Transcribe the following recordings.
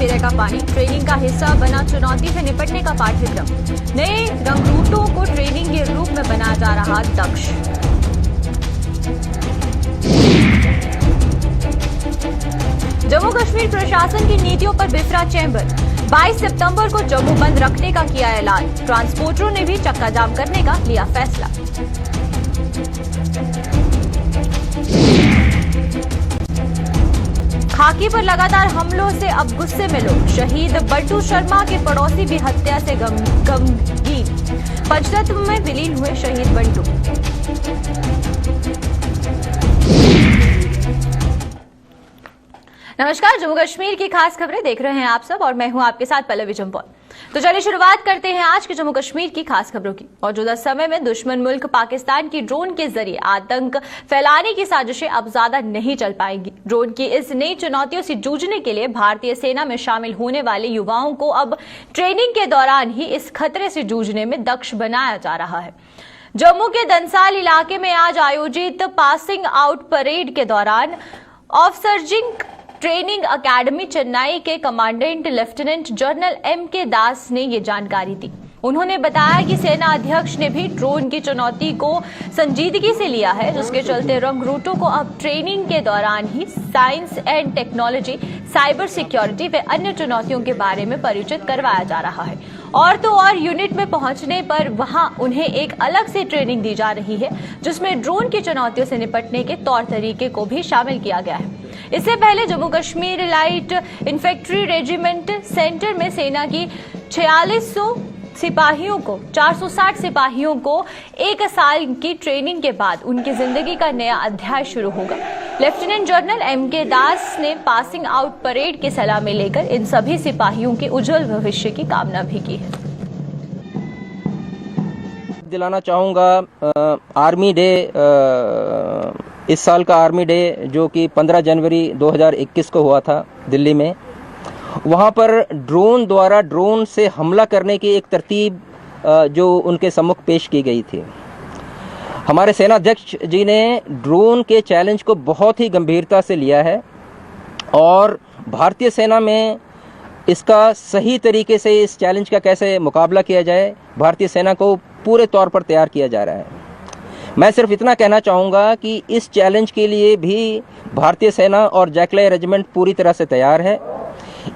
फिरेगा पानी, ट्रेनिंग का हिस्सा बना चुनौती से निपटने का पाठ्यक्रम। नए रंगरूटों को ट्रेनिंग के रूप में बनाया जा रहा दक्ष। जम्मू कश्मीर प्रशासन की नीतियों पर बिफरा चैम्बर। 22 सितंबर को जम्मू बंद रखने का किया ऐलान। ट्रांसपोर्टरों ने भी चक्का जाम करने का लिया फैसला। खाकी पर लगातार हमलों से अब गुस्से में लोग। शहीद बंटू शर्मा के पड़ोसी भी हत्या से गमगीन। पंचतत्व में विलीन हुए शहीद बंटू। नमस्कार, जम्मू कश्मीर की खास खबरें देख रहे हैं आप सब और मैं हूं आपके साथ पल्लवी जम्पौर। तो चलिए शुरुआत करते हैं आज के जम्मू कश्मीर की खास खबरों की। मौजूदा समय में दुश्मन मुल्क पाकिस्तान की ड्रोन के जरिए आतंक फैलाने की साजिशें अब ज्यादा नहीं चल पाएंगी। ड्रोन की इस नई चुनौतियों से जूझने के लिए भारतीय सेना में शामिल होने वाले युवाओं को अब ट्रेनिंग के दौरान ही इस खतरे से जूझने में दक्ष बनाया जा रहा है। जम्मू के दंसाल इलाके में आज आयोजित पासिंग आउट परेड के दौरान ऑफसर्जिंग ट्रेनिंग अकेडमी चेन्नई के कमांडेंट लेफ्टिनेंट जनरल M.K. दास ने ये जानकारी दी। उन्होंने बताया कि सेना अध्यक्ष ने भी ड्रोन की चुनौती को संजीदगी से लिया है, जिसके चलते रंगरूटों को अब ट्रेनिंग के दौरान ही science and technology, cyber security व अन्य चुनौतियों के बारे में परिचित करवाया जा रहा है। और तो और यूनिट में पहुंचने पर वहां उन्हें एक अलग से ट्रेनिंग दी जा रही है, जिसमें ड्रोन की चुनौतियों से निपटने के तौर तरीके को भी शामिल किया गया है। इससे पहले Jammu Kashmir light infantry regiment centre में सेना की 4600 सिपाहियों को 460 सिपाहियों को 1 साल की ट्रेनिंग के बाद उनकी जिंदगी का नया अध्याय शुरू होगा। Lieutenant general M.K. दास ने पासिंग आउट परेड की सलामी लेकर इन सभी सिपाहियों के उज्जवल भविष्य की कामना भी की है। दिलाना चाहूँगा आर्मी डे, इस साल का आर्मी डे जो कि 15 जनवरी 2021 को हुआ था दिल्ली में, वहाँ पर ड्रोन से हमला करने की एक तरतीब जो उनके सम्मुख पेश की गई थी। हमारे सेनाध्यक्ष जी ने ड्रोन के चैलेंज को बहुत ही गंभीरता से लिया है और भारतीय सेना में इसका सही तरीके से इस चैलेंज का कैसे मुकाबला किया जाए, भारतीय सेना को पूरे तौर पर तैयार किया जा रहा है। मैं सिर्फ इतना कहना चाहूँगा कि इस चैलेंज के लिए भी भारतीय सेना और जैकले रेजिमेंट पूरी तरह से तैयार है।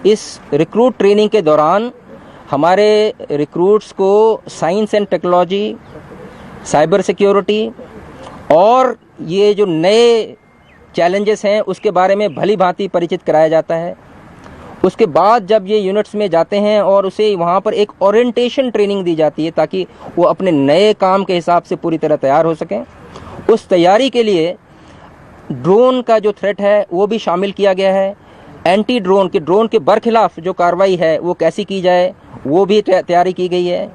इस रिक्रूट ट्रेनिंग के दौरान हमारे रिक्रूट्स को science and technology, cyber security और ये जो नए चैलेंजेस हैं उसके बारे में भली भांति परिचित कराया जाता है। उसके बाद जब ये यूनिट्स में जाते हैं और उसे वहाँ पर एक ओरिएंटेशन ट्रेनिंग दी जाती है ताकि वो अपने नए काम के हिसाब से पूरी तरह तैयार हो सकें। उस तैयारी के लिए ड्रोन का जो थ्रेट है वो भी शामिल किया गया है। एंटी ड्रोन के बरखिलाफ जो कार्रवाई है वो कैसी की जाए वो भी तैयारी की गई है।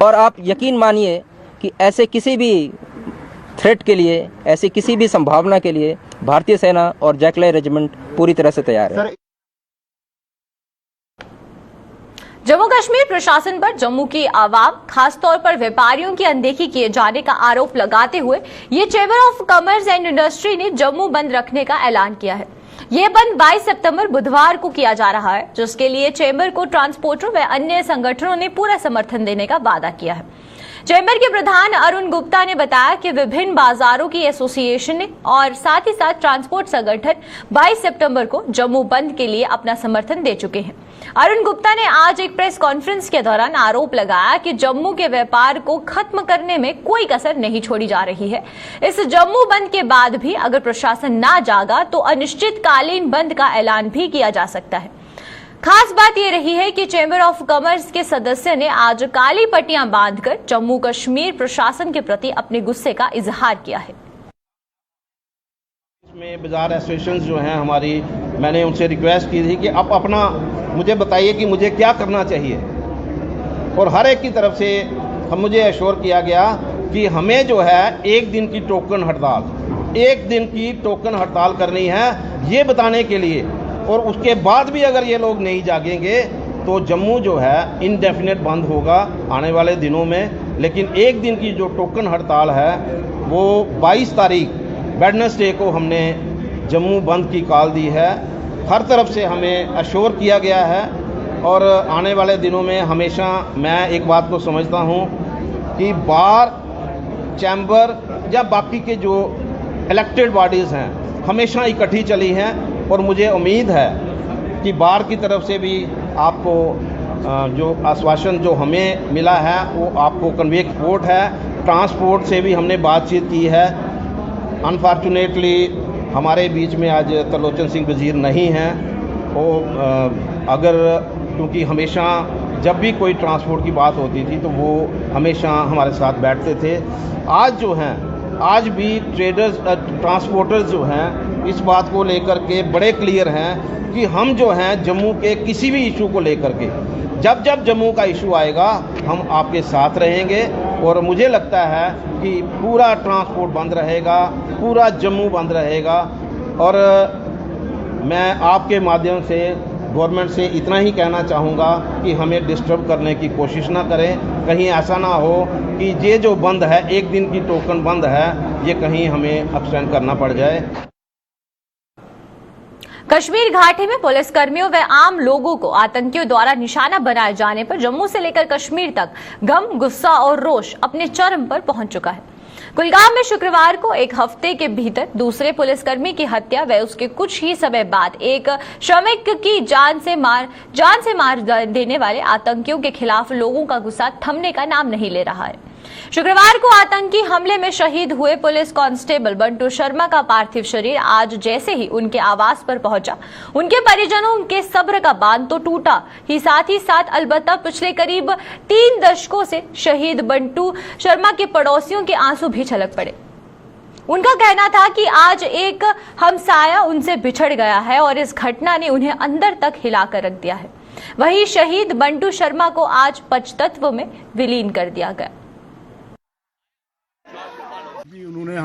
और आप यकीन मानिए कि ऐसे किसी भी थ्रेट के लिए, ऐसी किसी भी संभावना के लिए भारतीय सेना और जैकले रेजिमेंट पूरी तरह से तैयार है। जम्मू कश्मीर प्रशासन पर जम्मू की आवाम, खासतौर पर व्यापारियों की अनदेखी किए जाने का आरोप लगाते हुए ये chamber of commerce and industry ने जम्मू बंद रखने का ऐलान किया है। ये बंद 22 सितंबर बुधवार को किया जा रहा है, जिसके लिए चैम्बर को ट्रांसपोर्टरों व अन्य संगठनों ने पूरा समर्थन देने का वादा किया है। चैम्बर के प्रधान अरुण गुप्ता ने बताया कि विभिन्न बाजारों की एसोसिएशन और साथ ही साथ ट्रांसपोर्ट संगठन 22 सितंबर को जम्मू बंद के लिए अपना समर्थन दे चुके हैं। अरुण गुप्ता ने आज एक प्रेस कॉन्फ्रेंस के दौरान आरोप लगाया कि जम्मू के व्यापार को खत्म करने में कोई कसर नहीं छोड़ी जा रही है। इस जम्मू बंद के बाद भी अगर प्रशासन ना जागा तो अनिश्चितकालीन बंद का ऐलान भी किया जा सकता है। खास बात यह रही है कि चैम्बर ऑफ कॉमर्स के सदस्य ने आज काली पट्टियां बांधकर जम्मू कश्मीर प्रशासन के प्रति अपने गुस्से का इजहार किया है। इसमें बाजार एसोसिएशन जो हैं हमारी, मैंने उनसे रिक्वेस्ट की थी कि आप अपना मुझे बताइए कि मुझे क्या करना चाहिए, और हर एक की तरफ से मुझे एश्योर किया गया कि हमें जो है एक दिन की टोकन हड़ताल करनी है, ये बताने के लिए। और उसके बाद भी अगर ये लोग नहीं जागेंगे तो जम्मू जो है इनडेफिनेट बंद होगा आने वाले दिनों में। लेकिन एक दिन की जो टोकन हड़ताल है वो 22 तारीख वेडनेसडे को हमने जम्मू बंद की कॉल दी है। हर तरफ से हमें अश्योर किया गया है और आने वाले दिनों में हमेशा मैं एक बात को समझता हूँ कि बार चैम्बर या बाकी के जो इलेक्टेड बॉडीज़ हैं हमेशा इकट्ठी चली हैं और मुझे उम्मीद है कि बार की तरफ से भी आपको जो आश्वासन जो हमें मिला है वो आपको कन्वे सपोर्ट है। ट्रांसपोर्ट से भी हमने बातचीत की है। अनफॉर्चुनेटली हमारे बीच में आज त्रिलोचन सिंह वज़ीर नहीं हैं। वो अगर क्योंकि हमेशा जब भी कोई ट्रांसपोर्ट की बात होती थी तो वो हमेशा हमारे साथ बैठते थे। आज भी ट्रेडर्स ट्रांसपोर्टर्स जो हैं इस बात को लेकर के बड़े क्लियर हैं कि हम जो हैं जम्मू के किसी भी इशू को लेकर के जब जम्मू का इशू आएगा हम आपके साथ रहेंगे। और मुझे लगता है कि पूरा ट्रांसपोर्ट बंद रहेगा, पूरा जम्मू बंद रहेगा। और मैं आपके माध्यम से गवर्नमेंट से इतना ही कहना चाहूँगा कि हमें डिस्टर्ब करने की कोशिश ना करें। कहीं ऐसा ना हो कि ये जो बंद है, एक दिन की टोकन बंद है, ये कहीं हमें एक्सटेंड करना पड़ जाए। कश्मीर घाटी में पुलिस कर्मियों व आम लोगों को आतंकियों द्वारा निशाना बनाए जाने पर जम्मू से लेकर कश्मीर तक गम, गुस्सा और रोष अपने चरम पर पहुंच चुका है। कुलगाम में शुक्रवार को एक हफ्ते के भीतर दूसरे पुलिसकर्मी की हत्या व उसके कुछ ही समय बाद एक श्रमिक की जान से मार देने वाले आतंकियों के खिलाफ लोगों का गुस्सा थमने का नाम नहीं ले रहा है। शुक्रवार को आतंकी हमले में शहीद हुए पुलिस कांस्टेबल बंटू शर्मा का पार्थिव शरीर आज जैसे ही उनके आवास पर पहुंचा, उनके परिजनों के सब्र का बांध तो टूटा ही साथ अलबत्ता पिछले करीब 3 दशकों से शहीद बंटू शर्मा के पड़ोसियों के आंसू भी छलक पड़े। उनका कहना था कि आज एक हमसाया उनसे बिछड़ गया है और इस घटना ने उन्हें अंदर तक हिलाकर रख दिया है। वहीं शहीद बंटू शर्मा को आज पंचतत्व में विलीन कर दिया गया। उन्होंने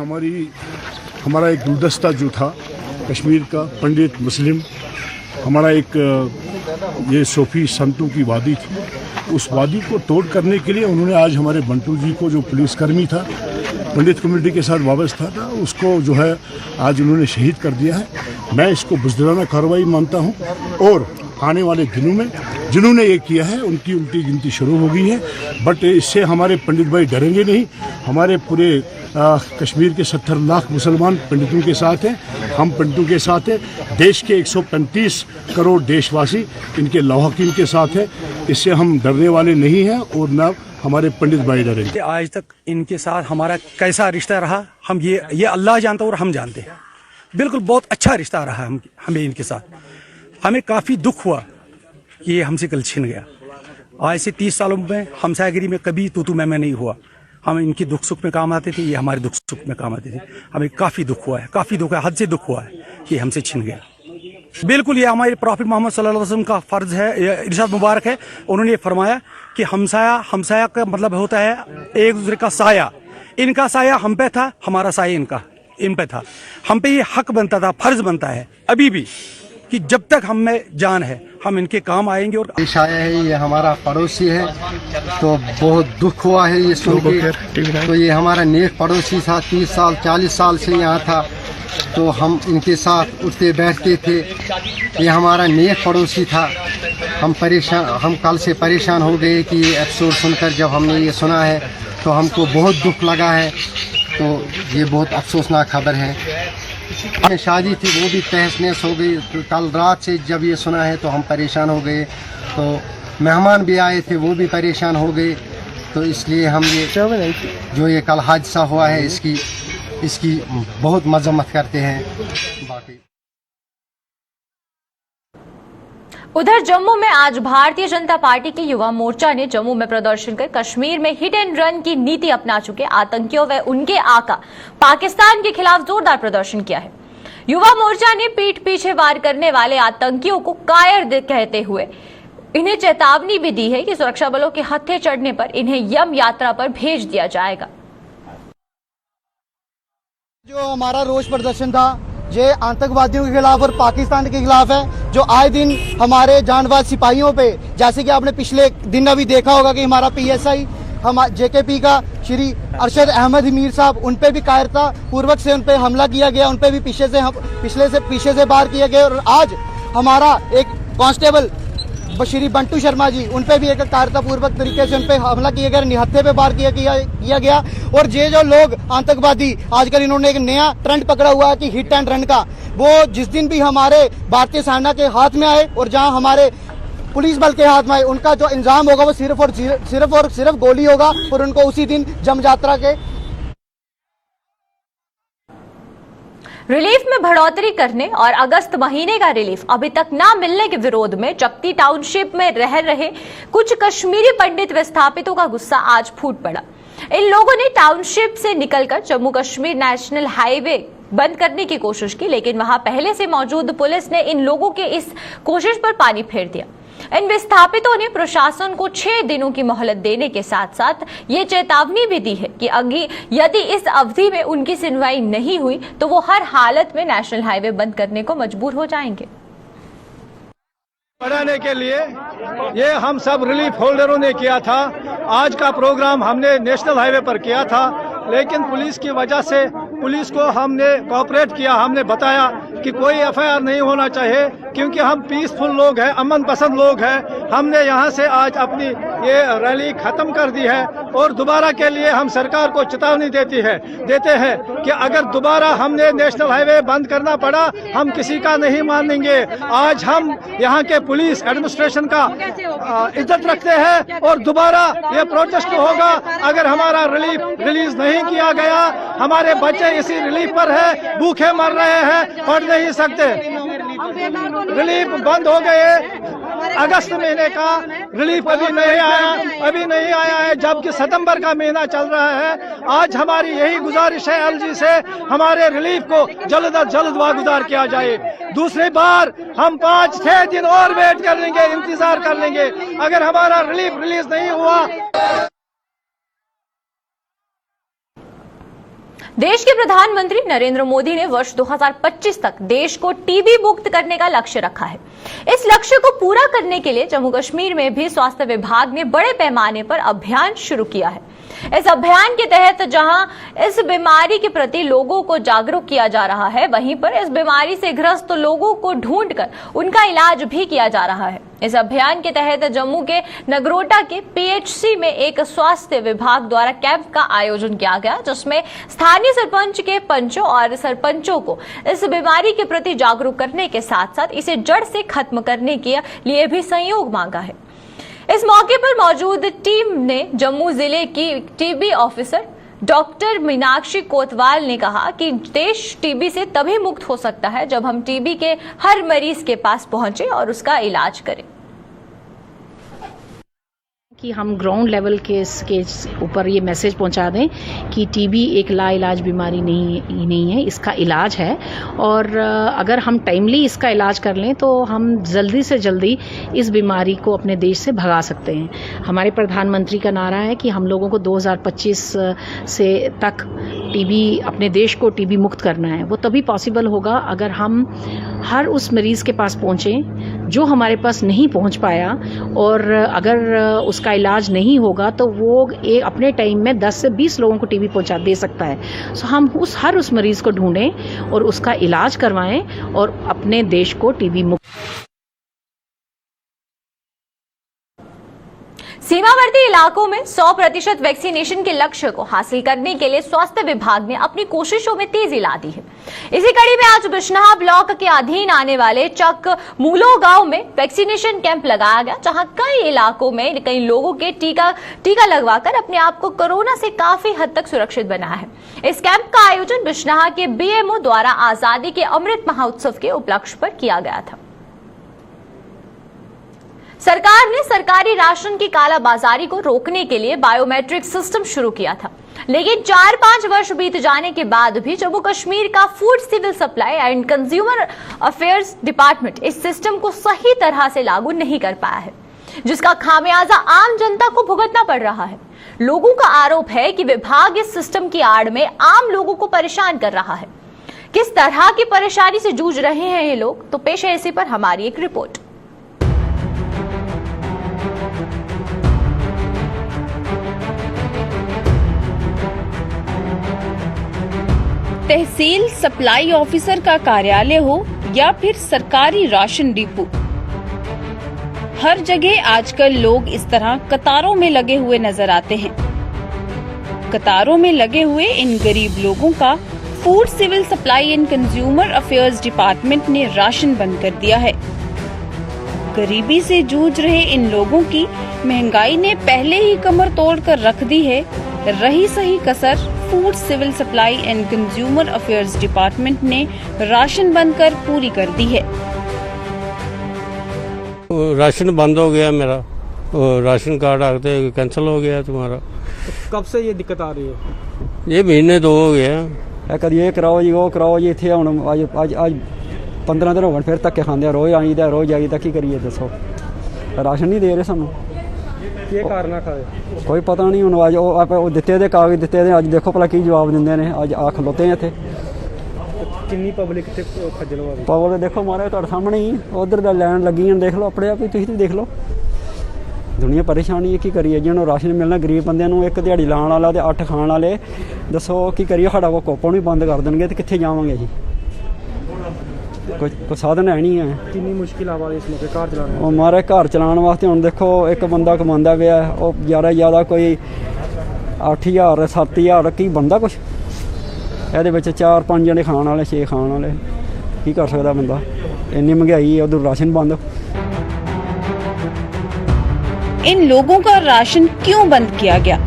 हमारा एक गुलदस्ता जो था कश्मीर का, पंडित मुस्लिम, हमारा एक ये सूफी संतों की वादी थी, उस वादी को तोड़ करने के लिए उन्होंने आज हमारे बंटू जी को, जो पुलिसकर्मी था, पंडित कम्युनिटी के साथ वाबस्ता था, उसको जो है आज उन्होंने शहीद कर दिया है। मैं इसको बुज़दिलाना कार्रवाई मानता हूँ और आने वाले दिनों में जिन्होंने ये किया है उनकी उल्टी गिनती शुरू हो गई है। बट इससे हमारे पंडित भाई डरेंगे नहीं। हमारे पूरे कश्मीर के 70 लाख मुसलमान पंडितों के साथ हैं, हम पंडितों के साथ हैं। देश के 135 करोड़ देशवासी इनके लौहकीन के साथ हैं। इससे हम डरने वाले नहीं हैं और न हमारे पंडित भाई डरेंगे। आज तक इनके साथ हमारा कैसा रिश्ता रहा हम ये अल्लाह जानता और हम जानते हैं। बिल्कुल बहुत अच्छा रिश्ता रहा हमें इनके साथ। हमें काफ़ी दुख हुआ कि ये हमसे कल छिन गया। आज से 30 सालों में हमसायगिरी में कभी तू मैं नहीं हुआ। हम इनकी दुख सुख में काम आते थे, ये हमारे दुख सुख में काम आते थे। हमें काफ़ी दुख हुआ है, हद से दुख हुआ है कि हमसे छिन गया। बिल्कुल ये हमारे प्रॉफिट मोहम्मद सल्लल्लाहु अलैहि वसल्लम का फ़र्ज़ है, इरशाद मुबारक है। उन्होंने ये फरमाया कि हमसाया का मतलब होता है एक दूसरे का साया। इनका साया हम पे था, हमारा साया इन पे था। हम पे ये हक बनता था, फ़र्ज़ बनता है अभी भी कि जब तक हम में जान है हम इनके काम आएंगे। और शाया है, ये हमारा पड़ोसी है, तो बहुत दुख हुआ है ये सुन के। तो ये हमारा नेक पड़ोसी था, 30 साल 40 साल से यहाँ था, तो हम इनके साथ उठते बैठते थे। ये हमारा नेक पड़ोसी था। हम कल से परेशान हो गए कि ये एपिसोड सुनकर जब हमने ये सुना है तो हमको बहुत दुख लगा है। तो ये बहुत अफसोसनाक खबर है। शादी थी वो भी तहस नहस हो गई। तो कल रात से जब ये सुना है तो हम परेशान हो गए। तो मेहमान भी आए थे, वो भी परेशान हो गए। तो इसलिए हम ये जो ये कल हादसा हुआ है इसकी बहुत मजम्मत करते हैं। बाकी उधर जम्मू में आज भारतीय जनता पार्टी की युवा मोर्चा ने जम्मू में प्रदर्शन कर कश्मीर में हिट एंड रन की नीति अपना चुके आतंकियों व उनके आका पाकिस्तान के खिलाफ जोरदार प्रदर्शन किया है। युवा मोर्चा ने पीठ पीछे वार करने वाले आतंकियों को कायर कहते हुए इन्हें चेतावनी भी दी है कि सुरक्षा बलों के हत्थे चढ़ने पर इन्हें यम यात्रा पर भेज दिया जाएगा। जो हमारा रोष प्रदर्शन था ये आतंकवादियों के खिलाफ और पाकिस्तान के खिलाफ है, जो आए दिन हमारे जानबाज सिपाहियों पे, जैसे कि आपने पिछले दिन अभी देखा होगा कि हमारा PSI हम JKP का श्री अरशद अहमद मीर साहब, उन पे भी कायरता पूर्वक से उन पे हमला किया गया, उन पे भी पीछे से वार किया गया। और आज हमारा एक कांस्टेबल श्री बंटू शर्मा जी, उन पे भी एक कायरतापूर्वक तरीके से उन पे हमला किया गया, निहत्थे पे वार किया गया। और ये जो लोग आतंकवादी आजकल इन्होंने एक नया ट्रेंड पकड़ा हुआ है कि हिट एंड रन का, वो जिस दिन भी हमारे भारतीय सेना के हाथ में आए और जहां हमारे पुलिस बल के हाथ में आए, उनका जो इंजाम होगा वो सिर्फ और सिर्फ गोली होगा और उनको उसी दिन जमजात्रा के रिलीफ में बढ़ोतरी करने और अगस्त महीने का रिलीफ अभी तक ना मिलने के विरोध में चकती टाउनशिप में रह रहे कुछ कश्मीरी पंडित विस्थापितों का गुस्सा आज फूट पड़ा। इन लोगों ने टाउनशिप से निकलकर जम्मू कश्मीर नेशनल हाईवे बंद करने की कोशिश की, लेकिन वहां पहले से मौजूद पुलिस ने इन लोगों के इस कोशिश पर पानी फेर दिया। इन विस्थापितों ने प्रशासन को 6 दिनों की मोहलत देने के साथ साथ ये चेतावनी भी दी है कि यदि इस अवधि में उनकी सुनवाई नहीं हुई तो वो हर हालत में नेशनल हाईवे बंद करने को मजबूर हो जाएंगे। बढ़ाने के लिए ये हम सब रिलीफ होल्डरों ने किया था। आज का प्रोग्राम हमने नेशनल हाईवे पर किया था, लेकिन पुलिस की वजह से पुलिस को हमने कोऑपरेट किया। हमने बताया कि कोई एफआईआर नहीं होना चाहिए क्योंकि हम पीसफुल लोग हैं, अमन पसंद लोग हैं। हमने यहाँ से आज अपनी ये रैली खत्म कर दी है और दोबारा के लिए हम सरकार को चेतावनी देते हैं कि अगर दोबारा हमने नेशनल हाईवे बंद करना पड़ा हम किसी का नहीं मानेंगे। आज हम यहाँ के पुलिस एडमिनिस्ट्रेशन का इज्जत रखते हैं और दोबारा ये प्रोटेस्ट होगा। अगर हमारा रिलीज नहीं किया गया, हमारे बच्चे इसी रिलीफ पर है, भूखे मर रहे हैं, पढ़ नहीं सकते। रिलीफ बंद हो गए, अगस्त महीने का रिलीफ अभी नहीं आया है, जबकि सितंबर का महीना चल रहा है। आज हमारी यही गुजारिश है एलजी से, हमारे रिलीफ को जल्द अज जल्द वागुजार किया जाए। दूसरी बार हम 5-6 दिन और वेट कर लेंगे, इंतजार कर लेंगे। अगर हमारा रिलीफ रिलीज नहीं हुआ। देश के प्रधानमंत्री नरेंद्र मोदी ने वर्ष 2025 तक देश को टीबी मुक्त करने का लक्ष्य रखा है। इस लक्ष्य को पूरा करने के लिए जम्मू कश्मीर में भी स्वास्थ्य विभाग ने बड़े पैमाने पर अभियान शुरू किया है। इस अभियान के तहत जहां इस बीमारी के प्रति लोगों को जागरूक किया जा रहा है, वहीं पर इस बीमारी से ग्रस्त लोगों को ढूंढकर उनका इलाज भी किया जा रहा है। इस अभियान के तहत जम्मू के नगरोटा के पीएचसी में एक स्वास्थ्य विभाग द्वारा कैंप का आयोजन किया गया, जिसमें स्थानीय सरपंच के पंचों और सरपंचों को इस बीमारी के प्रति जागरूक करने के साथ साथ इसे जड़ से खत्म करने के लिए भी सहयोग मांगा है। इस मौके पर मौजूद टीम ने जम्मू जिले की टीबी ऑफिसर डॉक्टर मीनाक्षी कोतवाल ने कहा कि देश टीबी से तभी मुक्त हो सकता है जब हम टीबी के हर मरीज के पास पहुंचे और उसका इलाज करें। कि हम ग्राउंड लेवल के ऊपर ये मैसेज पहुंचा दें कि टीबी एक लाइलाज बीमारी नहीं है, इसका इलाज है। और अगर हम टाइमली इसका इलाज कर लें तो हम जल्दी से जल्दी इस बीमारी को अपने देश से भगा सकते हैं। हमारे प्रधानमंत्री का नारा है कि हम लोगों को 2025 से तक टीबी अपने देश को टीबी मुक्त करना है। वो तभी पॉसिबल होगा अगर हम हर उस मरीज़ के पास पहुँचें जो हमारे पास नहीं पहुँच पाया, और अगर उसका इलाज नहीं होगा तो वो अपने टाइम में 10 से 20 लोगों को टीबी पहुंचा दे सकता है। सो हम हर उस मरीज को ढूंढें और उसका इलाज करवाएं और अपने देश को टीबी मुक्त। सीमावर्ती इलाकों में 100% वैक्सीनेशन के लक्ष्य को हासिल करने के लिए स्वास्थ्य विभाग ने अपनी कोशिशों में तेजी ला दी है। इसी कड़ी में आज बिश्नहा ब्लॉक के अधीन आने वाले चक मूलो गांव में वैक्सीनेशन कैंप लगाया गया, जहां कई इलाकों में कई लोगों के टीका लगवाकर अपने आप को कोरोना से काफी हद तक सुरक्षित बनाया है। इस कैंप का आयोजन बिश्नहा के बीएमओ द्वारा आजादी के अमृत महोत्सव के उपलक्ष्य पर किया गया था। सरकार ने सरकारी राशन की कालाबाजारी को रोकने के लिए बायोमेट्रिक सिस्टम शुरू किया था, लेकिन 4-5 वर्ष बीत जाने के बाद भी जम्मू कश्मीर का food civil supply and consumer affairs department इस सिस्टम को सही तरह से लागू नहीं कर पाया है, जिसका खामियाजा आम जनता को भुगतना पड़ रहा है। लोगों का आरोप है कि विभाग इस सिस्टम की आड़ में आम लोगों को परेशान कर रहा है। किस तरह की परेशानी से जूझ रहे हैं ये लोग, तो पेश है इसी पर हमारी एक रिपोर्ट। तहसील सप्लाई ऑफिसर का कार्यालय हो या फिर सरकारी राशन डिपो, हर जगह आजकल लोग इस तरह कतारों में लगे हुए नजर आते हैं। कतारों में लगे हुए इन गरीब लोगों का food civil supply and consumer affairs department ने राशन बंद कर दिया है। गरीबी से जूझ रहे इन लोगों की महंगाई ने पहले ही कमर तोड़कर रख दी है। रही सही कसर food civil supply and consumer affairs department ने राशन बंद कर पूरी कर दी है। राशन बंद हो गया मेरा, राशन कार्ड आते कैंसिल हो गया तुम्हारा। कब से ये दिक्कत आ रही है? ये महीने 2 हो गए। कभी ये कराओ जी वो कराओ जी, इतने हम आज 15 दिन हो गए फिर धक्के खाते, रोज आईदा रोज आईदा, की करिए दसो, राशन नहीं दे रहे सानू। ये कारण खाए कोई पता नहीं हूँ। अज वो दिते दे कागज दिते दे, अज देखो भला की जवाब देंगे ने। अज आ खलोते हैं इतने। कितनी पब्लिक खज्जल हो रही? पब्लिक देखो मारे तुहाडे सामने ही उधर दा लैन लगी है, देख लो अपने आप ही, तुसीं देख लो। दुनिया परेशानी है, की करिए जिन्होंने राशन मिलना गरीब बंदे नूं, एक दिहाड़ी लाने वाला ते 8 खाण वाले, दसो की करिए। साडा को कोपन भी बंद कर देंगे तो कित्थे जावांगे जी? कोई साधन है नहीं है। कितनी मुश्किल आ रही है इस मौके घर चलाने? वो मारे घर चलाने वास्ते हुण देखो एक बंदा कमांदा पिया, वो ज़्यादा कोई 8000 7000 की बनदा कुछ, ਇਹਦੇ ਵਿੱਚ 4-5 जने खाण वाले 6 खाण वाले, की कर सकता बंदा? इन्नी महंगाई है, उधर राशन बंद। इन लोगों का राशन क्यों बंद किया गया,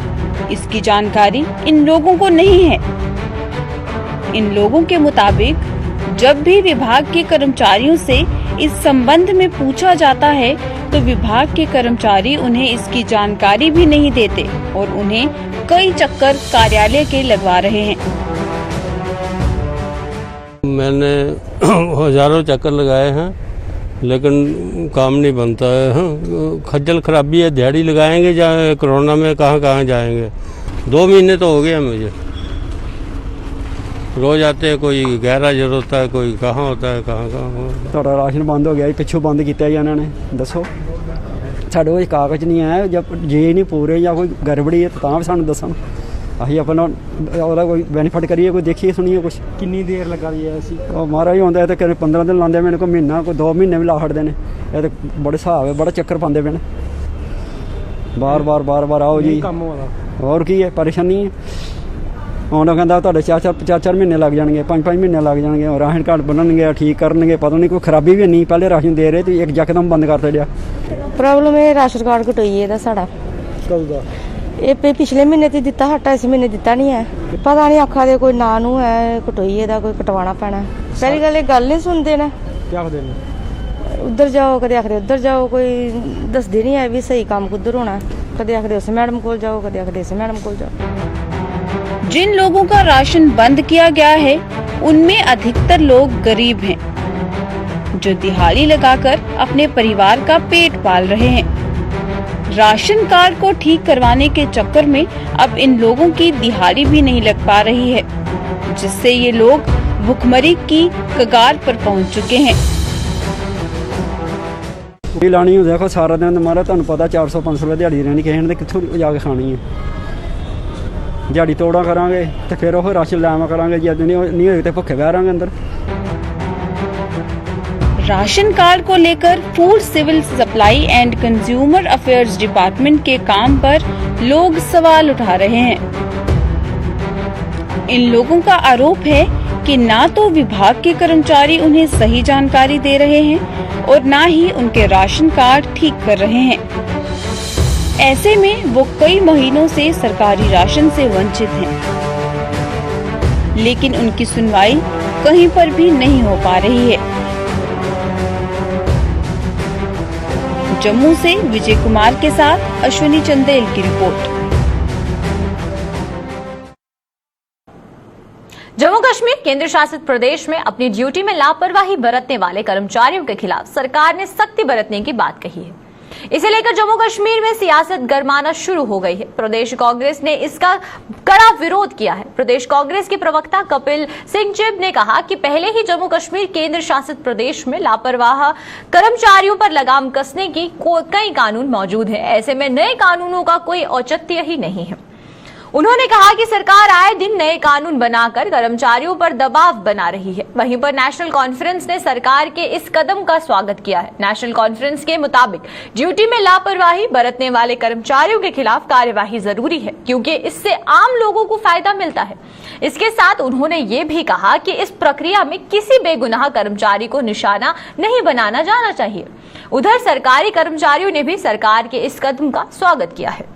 इसकी जानकारी इन लोगों को नहीं है। इन लोगों के मुताबिक जब भी विभाग के कर्मचारियों से इस संबंध में पूछा जाता है तो विभाग के कर्मचारी उन्हें इसकी जानकारी भी नहीं देते और उन्हें कई चक्कर कार्यालय के लगवा रहे हैं। मैंने हजारों चक्कर लगाए हैं लेकिन काम नहीं बनता है। खज्जल खराबी है, दिहाड़ी लगाएंगे या कोरोना में कहाँ जाएंगे। 2 महीने तो हो गए मुझे, रोज आते हैं, कोई गैराज होता है, कोई कहाँ होता है, कहाँ। थोड़ा राशन बंद हो गया, पिछों बंद किया जी इन्होंने, दसो साढ़े कोल कागज नहीं है, जब जे नहीं पूरे या कोई गड़बड़ी है तो भी सानू दसन, असीं अपना कोई बेनीफिट करिए, कोई देखिए सुनिए कुछ। कितनी देर लगा रही है ऐसी? महाराज होंदा है तो कहीं 15 दिन लाते मैंने, कोई महीना कोई 2 महीने भी ला छड़ते हैं। ये तो बड़े हिसाब है, बड़ा चक्कर पाते पे बार बार आओ जी। और की है परेशानी है। ਹੁਣ ਕਹਿੰਦਾ ਤੁਹਾਡੇ 4 ਮਹੀਨੇ ਲੱਗ ਜਾਣਗੇ, 5 ਮਹੀਨੇ ਲੱਗ ਜਾਣਗੇ, ਰਾਸ਼ਨ ਕਾਰਡ ਬਣਨਗੇ, ਠੀਕ ਕਰਨਗੇ, पता नहीं कोई खराबी भी नहीं, पहले राशन दे रहे तो एक यकदम बंद कर दिया। प्रॉब्लम है राशन कार्ड कटोई है साड़ा कल दा ये पिछले महीने तो दिता, हटा इस महीने दिता नहीं है। पता नहीं आखा दे कोई ना नू है कटोई है, कोई कटवाना पैना। पहली गल नहीं सुनते ना, क्या आखदे ने उधर जाओ, कदे आखदे उधर जाओ, कोई दसदे नहीं है भी सही काम कुधर होना, कदे आखदे उस मैडम कोल जाओ, कदे आखदे इस मैडम कोल जाओ। जिन लोगों का राशन बंद किया गया है उनमें अधिकतर लोग गरीब हैं जो दिहाड़ी लगाकर अपने परिवार का पेट पाल रहे हैं। राशन कार्ड को ठीक करवाने के चक्कर में अब इन लोगों की दिहाड़ी भी नहीं लग पा रही है, जिससे ये लोग भुखमरी की कगार पर पहुंच चुके हैं। लानी देखो सारा दिन मारा, तुहानू पता 400-500 रुपये दिहाड़ी रहनी, किसी ने कित्थों जाके खानी है। दिहाड़ी तोड़ा करांगे तो फिर वो राशन लावा करांगे, जब नहीं होगी तो भुखे बह रहांगे अंदर। राशन कार्ड को लेकर food civil supply and consumer affairs department के काम पर लोग सवाल उठा रहे हैं। इन लोगों का आरोप है कि ना तो विभाग के कर्मचारी उन्हें सही जानकारी दे रहे हैं और ना ही उनके राशन कार्ड ठीक कर रहे हैं। ऐसे में वो कई महीनों से सरकारी राशन से वंचित हैं, लेकिन उनकी सुनवाई कहीं पर भी नहीं हो पा रही है। जम्मू से विजय कुमार के साथ अश्विनी चंदेल की रिपोर्ट। जम्मू कश्मीर केंद्र शासित प्रदेश में अपनी ड्यूटी में लापरवाही बरतने वाले कर्मचारियों के खिलाफ सरकार ने सख्ती बरतने की बात कही है। इसे लेकर जम्मू कश्मीर में सियासत गरमाना शुरू हो गई है। प्रदेश कांग्रेस ने इसका कड़ा विरोध किया है। प्रदेश कांग्रेस के प्रवक्ता कपिल सिंह चिब ने कहा कि पहले ही जम्मू कश्मीर केंद्र शासित प्रदेश में लापरवाह कर्मचारियों पर लगाम कसने की कई कानून मौजूद हैं। ऐसे में नए कानूनों का कोई औचित्य ही नहीं है। उन्होंने कहा कि सरकार आए दिन नए कानून बनाकर कर्मचारियों पर दबाव बना रही है। वहीं पर नेशनल कॉन्फ्रेंस ने सरकार के इस कदम का स्वागत किया है। नेशनल कॉन्फ्रेंस के मुताबिक ड्यूटी में लापरवाही बरतने वाले कर्मचारियों के खिलाफ कार्यवाही जरूरी है, क्योंकि इससे आम लोगों को फायदा मिलता है। इसके साथ उन्होंने ये भी कहा कि इस प्रक्रिया में किसी बेगुनाह कर्मचारी को निशाना नहीं बनाना जाना चाहिए। उधर सरकारी कर्मचारियों ने भी सरकार के इस कदम का स्वागत किया है।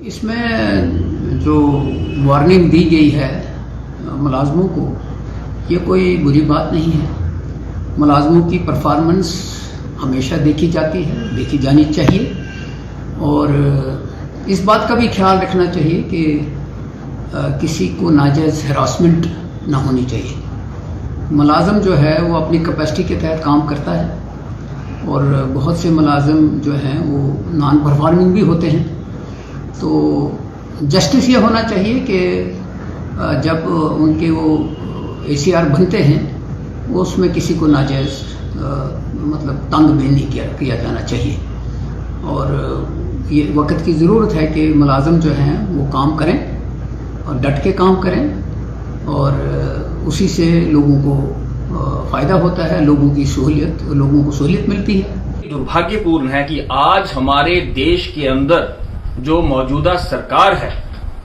इसमें जो वार्निंग दी गई है मुलाजमों को, ये कोई बुरी बात नहीं है। मुलाजमों की परफॉर्मेंस हमेशा देखी जाती है, देखी जानी चाहिए, और इस बात का भी ख्याल रखना चाहिए कि किसी को नाजायज़ हरासमेंट ना होनी चाहिए। मुलाजम जो है वो अपनी कैपेसिटी के तहत काम करता है, और बहुत से मुलाजम जो हैं वो नॉन परफॉर्मिंग भी होते हैं। तो जस्टिस ये होना चाहिए कि जब उनके वो ACR बनते हैं वो उसमें किसी को नाजायज़ मतलब तंग भी नहीं किया जाना चाहिए। और ये वक्त की ज़रूरत है कि मुलाजम जो हैं वो काम करें और डट के काम करें, और उसी से लोगों को फ़ायदा होता है, लोगों को सहूलियत मिलती है। दुर्भाग्यपूर्ण है कि आज हमारे देश के अंदर जो मौजूदा सरकार है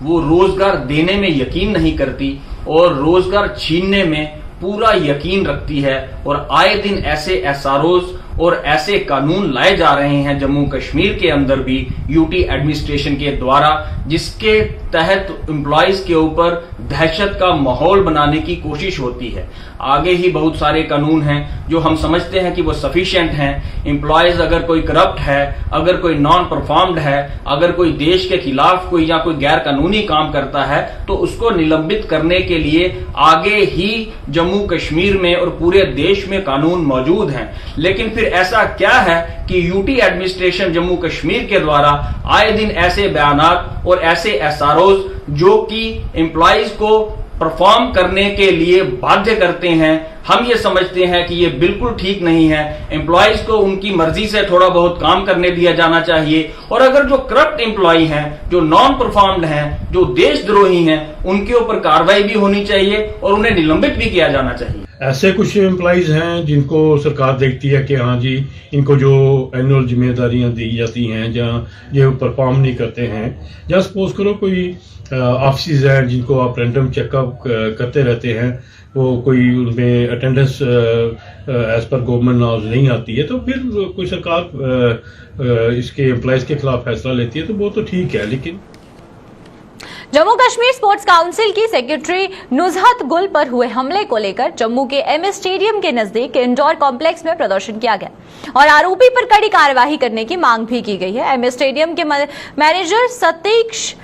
वो रोजगार देने में यकीन नहीं करती और रोजगार छीनने में पूरा यकीन रखती है, और आए दिन ऐसे SROs और ऐसे कानून लाए जा रहे हैं जम्मू कश्मीर के अंदर भी UT एडमिनिस्ट्रेशन के द्वारा, जिसके तहत एम्प्लॉइज के ऊपर दहशत का माहौल बनाने की कोशिश होती है। आगे ही बहुत सारे कानून हैं जो हम समझते हैं कि वो सफिशिएंट हैं। एम्प्लॉइज अगर कोई करप्ट है, अगर कोई नॉन परफॉर्म्ड है, अगर कोई देश के खिलाफ कोई या कोई गैर कानूनी काम करता है तो उसको निलंबित करने के लिए आगे ही जम्मू कश्मीर में और पूरे देश में कानून मौजूद हैं। लेकिन फिर ऐसा क्या है कि UT एडमिनिस्ट्रेशन जम्मू कश्मीर के द्वारा आए दिन ऐसे बयानात और ऐसे SROs जो कि एम्प्लॉइज को परफॉर्म करने के लिए बाध्य करते हैं, हम ये समझते हैं कि ये बिल्कुल ठीक नहीं है। एम्प्लॉइज को उनकी मर्जी से थोड़ा बहुत काम करने दिया जाना चाहिए, और अगर जो करप्ट एम्प्लॉय हैं, जो नॉन परफॉर्म्ड हैं, जो देशद्रोही हैं, उनके ऊपर कार्रवाई भी होनी चाहिए और उन्हें निलंबित भी किया जाना चाहिए। ऐसे कुछ एम्प्लॉइज हैं जिनको सरकार देखती है कि हाँ जी, इनको जो एनुअल जिम्मेदारियां दी जाती हैं जहाँ ये परफॉर्म नहीं करते हैं, या सपोज करो कोई ऑफिस हैं जिनको आप रैंडम चेकअप करते रहते हैं, वो कोई उनमें attendance as per government laws नहीं आती है, तो फिर कोई सरकार इसके एम्प्लॉइज के खिलाफ फैसला लेती है तो वो तो ठीक है। लेकिन जम्मू कश्मीर स्पोर्ट्स काउंसिल की सेक्रेटरी नुजहत गुल पर हुए हमले को लेकर जम्मू के MS स्टेडियम के नजदीक इंडोर कॉम्प्लेक्स में प्रदर्शन किया गया और आरोपी पर कड़ी कार्रवाई करने की मांग भी की गई है। MS स्टेडियम के मैनेजर सतीश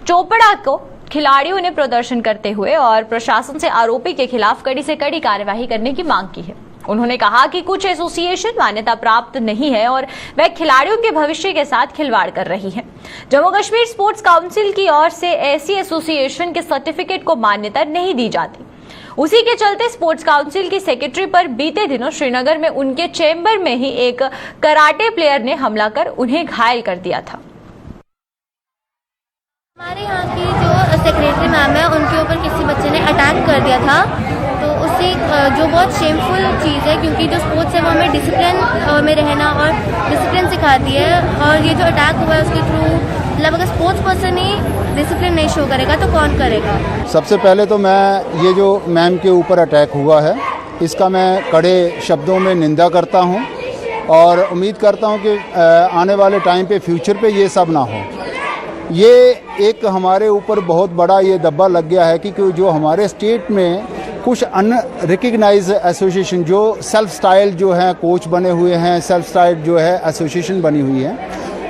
चोपड़ा को खिलाड़ियों ने प्रदर्शन करते हुए और प्रशासन से आरोपी के खिलाफ कड़ी से कड़ी कार्यवाही करने की मांग की है। उन्होंने कहा कि कुछ एसोसिएशन मान्यता प्राप्त नहीं है और वह खिलाड़ियों के भविष्य के साथ खिलवाड़ कर रही है। जम्मू कश्मीर स्पोर्ट्स काउंसिल की ओर से ऐसी एसोसिएशन के सर्टिफिकेट को मान्यता नहीं दी जाती। उसी के चलते स्पोर्ट्स काउंसिल की सेक्रेटरी पर बीते दिनों श्रीनगर में उनके चेंबर में ही एक कराटे प्लेयर ने हमला कर उन्हें घायल कर दिया था। हमारे यहाँ की जो सेक्रेटरी मैम है उनके ऊपर किसी बच्चे ने अटैक कर दिया था, तो उससे जो बहुत शेमफुल चीज़ है, क्योंकि जो स्पोर्ट्स है वो हमें डिसिप्लिन में रहना और डिसिप्लिन सिखाती है, और ये जो अटैक हुआ है उसके थ्रू मतलब अगर स्पोर्ट्स पर्सन ही डिसिप्लिन नहीं शो करेगा तो कौन करेगा। सबसे पहले तो मैं ये जो मैम के ऊपर अटैक हुआ है इसका मैं कड़े शब्दों में निंदा करता हूँ और उम्मीद करता हूँ कि आने वाले टाइम पे फ्यूचर पे ये सब ना हो। ये एक हमारे ऊपर बहुत बड़ा ये दब्बा लग गया है कि जो हमारे स्टेट में कुछ अनरिकग्नाइज एसोसिएशन जो सेल्फ स्टाइल जो है कोच बने हुए हैं, सेल्फ स्टाइल जो है एसोसिएशन बनी हुई है।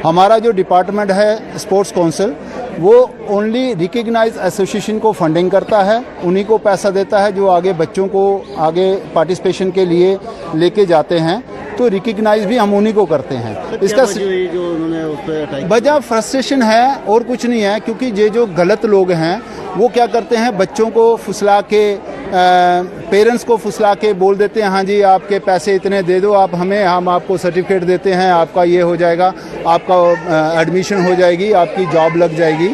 हमारा जो डिपार्टमेंट है स्पोर्ट्स काउंसिल वो ओनली रिकग्नाइज एसोसिएशन को फंडिंग करता है, उन्हीं को पैसा देता है जो आगे बच्चों को आगे पार्टिसिपेशन के लिए लेके जाते हैं, तो रिकग्नाइज भी हम उन्हीं को करते हैं। इसका जो उन्होंने वजह फ्रस्ट्रेशन है और कुछ नहीं है, क्योंकि ये जो गलत लोग हैं वो क्या करते हैं, बच्चों को फुसला के पेरेंट्स को फुसला के बोल देते हैं हाँ जी आपके पैसे इतने दे दो आप हमें, हम आपको सर्टिफिकेट देते हैं, आपका ये हो जाएगा, आपका एडमिशन हो जाएगी, आपकी जॉब लग जाएगी,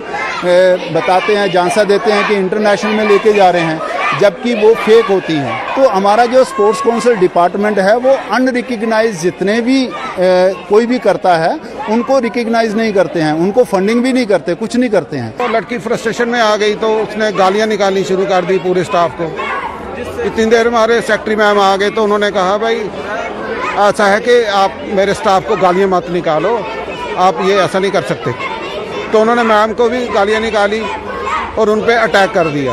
बताते हैं, झांसा देते हैं कि इंटरनेशनल में लेके जा रहे हैं, जबकि वो फेक होती हैं। तो हमारा जो स्पोर्ट्स काउंसिल डिपार्टमेंट है वो अनरिकग्नाइज जितने भी कोई भी करता है उनको रिकग्नाइज नहीं करते हैं, उनको फंडिंग भी नहीं करते, कुछ नहीं करते हैं। तो लड़की फ्रस्ट्रेशन में आ गई तो उसने गालियां निकालनी शुरू कर दी पूरे स्टाफ को। इतनी देर में हमारे सेक्रेटरी मैम आ गए तो उन्होंने कहा भाई ऐसा है कि आप मेरे स्टाफ को गालियां मत निकालो, आप ये ऐसा नहीं कर सकते। तो उन्होंने मैम को भी गालियां निकाली और उन पर अटैक कर दिया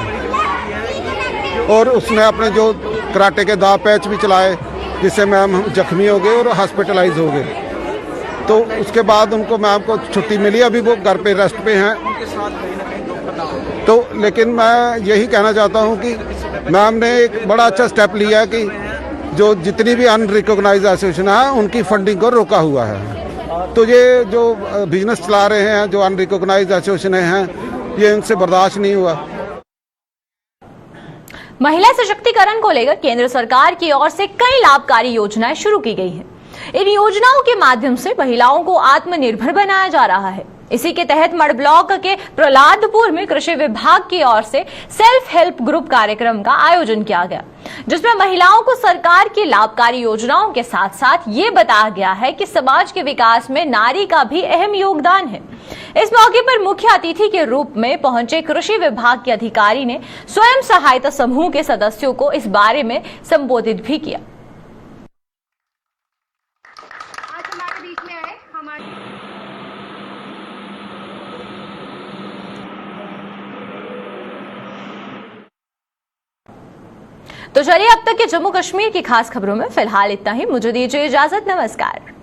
और उसने अपने जो कराटे के दाव पैच भी चलाए जिससे मैम जख्मी हो गए और हॉस्पिटलाइज हो गए। तो उसके बाद उनको मैम को छुट्टी मिली, अभी वो घर पे रेस्ट पे हैं। तो लेकिन मैं यही कहना चाहता हूँ कि मैम ने एक बड़ा अच्छा स्टेप लिया कि जो जितनी भी अनरिकॉग्नाइज एसोसिएशन है उनकी फंडिंग को रोका हुआ है। तो ये जो बिजनेस चला रहे हैं जो अनरिकॉग्नाइज एसोसिएशन हैं ये इनसे बर्दाश्त नहीं हुआ। महिला सशक्तिकरण को लेकर केंद्र सरकार की ओर से कई लाभकारी योजनाएं शुरू की गई हैं। इन योजनाओं के माध्यम से महिलाओं को आत्मनिर्भर बनाया जा रहा है। इसी के तहत मड़ ब्लॉक के प्रहलादपुर में कृषि विभाग की ओर से सेल्फ हेल्प ग्रुप कार्यक्रम का आयोजन किया गया, जिसमें महिलाओं को सरकार की लाभकारी योजनाओं के साथ साथ ये बताया गया है कि समाज के विकास में नारी का भी अहम योगदान है। इस मौके पर मुख्य अतिथि के रूप में पहुंचे कृषि विभाग के अधिकारी ने स्वयं सहायता समूह के सदस्यों को इस बारे में संबोधित भी किया। तो चलिए अब तक के जम्मू कश्मीर की खास खबरों में फिलहाल इतना ही। मुझे दीजिए इजाजत, नमस्कार।